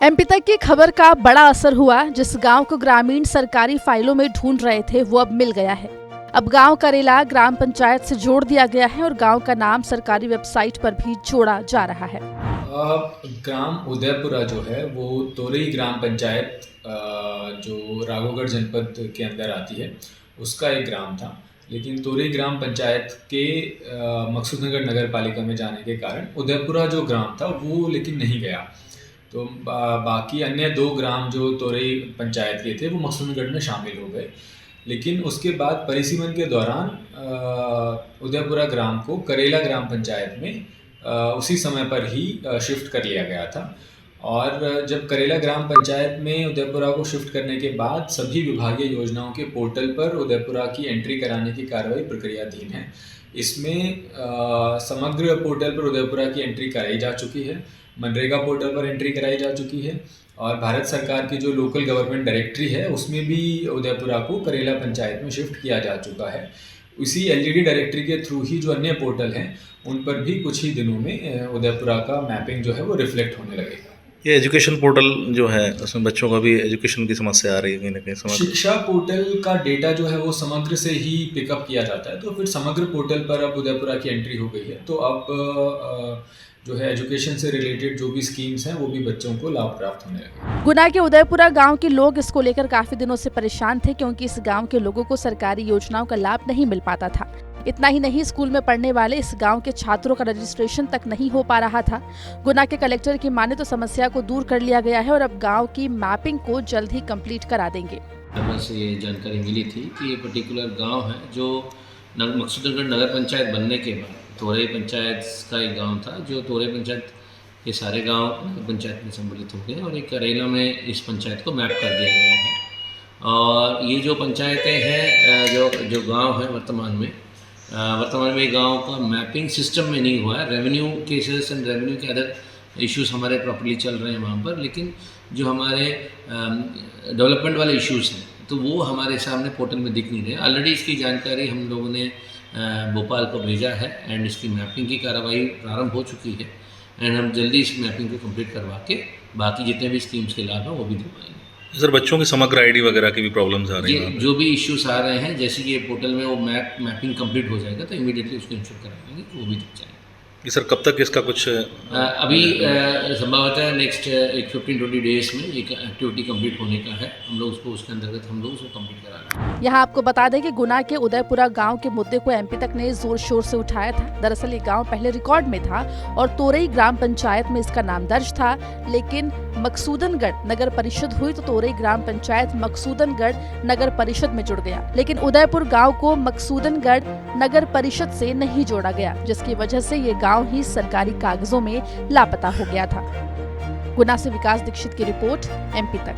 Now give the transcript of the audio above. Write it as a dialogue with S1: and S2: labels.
S1: MP तक की खबर का बड़ा असर हुआ। जिस गांव को ग्रामीण सरकारी फाइलों में ढूंढ रहे थे वो अब मिल गया है। अब गांव करेला ग्राम पंचायत से जोड़ दिया गया है और गांव का नाम सरकारी वेबसाइट पर भी जोड़ा जा रहा है।
S2: ग्राम उदयपुरा जो है वो तोरई ग्राम पंचायत जो राघवगढ़ जनपद के अंदर आती है उसका एक ग्राम था। लेकिन तोरई ग्राम पंचायत के मकसूदनगर नगर पालिका में जाने के कारण उदयपुरा जो ग्राम था वो लेकिन नहीं गया। तो बाकी अन्य 2 ग्राम जो तोरई पंचायत के थे वो मकसूदनगढ़ में शामिल हो गए। लेकिन उसके बाद परिसीमन के दौरान उदयपुरा ग्राम को करेला ग्राम पंचायत में उसी समय पर ही शिफ्ट कर लिया गया था। और जब करेला ग्राम पंचायत में उदयपुरा को शिफ्ट करने के बाद सभी विभागीय योजनाओं के पोर्टल पर उदयपुरा की एंट्री कराने की कार्रवाई प्रक्रियाधीन है। इसमें समग्र पोर्टल पर उदयपुरा की एंट्री कराई जा चुकी है, मनरेगा पोर्टल पर एंट्री कराई जा चुकी है और भारत सरकार की जो लोकल गवर्नमेंट डायरेक्टरी है उसमें भी उदयपुरा को करेला पंचायत में शिफ्ट किया जा चुका है। उसी एलजीडी डायरेक्टरी के थ्रू ही जो अन्य पोर्टल हैं उन पर भी कुछ ही दिनों में उदयपुरा का मैपिंग जो है वो रिफ्लेक्ट होने लगेगा।
S3: ये एजुकेशन पोर्टल जो है उसमें बच्चों का भी एजुकेशन की समस्या आ रही है कहीं ना कहीं।
S2: शिक्षा पोर्टल का डेटा जो है वो समग्र से ही पिकअप किया जाता है, तो फिर समग्र पोर्टल पर अब उदयपुरा की एंट्री हो गई है। तो अब जो है एजुकेशन से रिलेटेड जो भी स्कीम्स हैं वो भी बच्चों को लाभ प्राप्त होने लगे।
S1: गुना के उदयपुरा गांव के लोग इसको लेकर काफी दिनों से परेशान थे क्योंकि इस गांव के लोगों को सरकारी योजनाओं का लाभ नहीं मिल पाता था। इतना ही नहीं, स्कूल में पढ़ने वाले इस गांव के छात्रों का रजिस्ट्रेशन तक नहीं हो पा रहा था। गुना के कलेक्टर की माने तो समस्या को दूर कर लिया गया है और अब गांव की मैपिंग को जल्द ही कंप्लीट करा देंगे।
S4: हमें से ये जानकारी मिली थी कि ये पर्टिकुलर गांव है जो मकसूदनगढ़ नगर पंचायत बनने के बाद तोरई पंचायत का एक गांव था, जो तोरई पंचायत के सारे गांव नगर पंचायत में सम्मिलित हो गए और एक करेला में इस पंचायत को मैप कर दिया गया है। और ये जो पंचायतें हैं जो गांव है वर्तमान में गांव का मैपिंग सिस्टम में नहीं हुआ है। रेवेन्यू केसेस एंड रेवेन्यू के अदर इश्यूज़ हमारे प्रॉपर्ली चल रहे हैं वहाँ पर, लेकिन जो हमारे डेवलपमेंट वाले इश्यूज़ हैं तो वो हमारे सामने पोर्टल में दिख नहीं रहे। ऑलरेडी इसकी जानकारी हम लोगों ने भोपाल को भेजा है एंड इसकी मैपिंग की कार्रवाई प्रारंभ हो चुकी है एंड हम जल्दी इस मैपिंग को कंप्लीट करवा के बाकी जितने भी स्कीम्स के लाभ हैं वो भी दिलवाएंगे।
S3: सर, बच्चों की समग्र आईडी वगैरह की भी प्रॉब्लम्स आ रही हैं,
S4: जो भी इश्यूज आ रहे हैं, जैसे कि ये पोर्टल में वो मैपिंग कंप्लीट हो जाएगा तो इमीडिएटली उसको इंश्योर करा देंगे कि वो भी दिख जाएगा।
S3: कि सर कब तक इसका कुछ
S4: अभी संभवतः नेक्स्ट एक 15-20 डेज में एक एक्टिविटी कंप्लीट होने का है। हम लोग उसके अंतर्गत हम लोग उसको कंप्लीट करा रहे हैं।
S1: यहाँ आपको बता दें कि गुना के उदयपुरा गांव के मुद्दे को एमपी तक ने जोर शोर से उठाया था। दरअसल ये गांव पहले रिकॉर्ड में था और तोरई ग्राम पंचायत में इसका नाम दर्ज था, लेकिन मकसूदनगढ़ नगर परिषद हुई तो तोरई ग्राम पंचायत मकसूदनगढ़ नगर परिषद में जुड़ गया। लेकिन उदयपुर गांव को मकसूदनगढ़ नगर परिषद से नहीं जोड़ा गया, जिसकी वजह से ये गांव ही सरकारी कागजों में लापता हो गया था। गुना से विकास दीक्षित की रिपोर्ट, एमपी तक।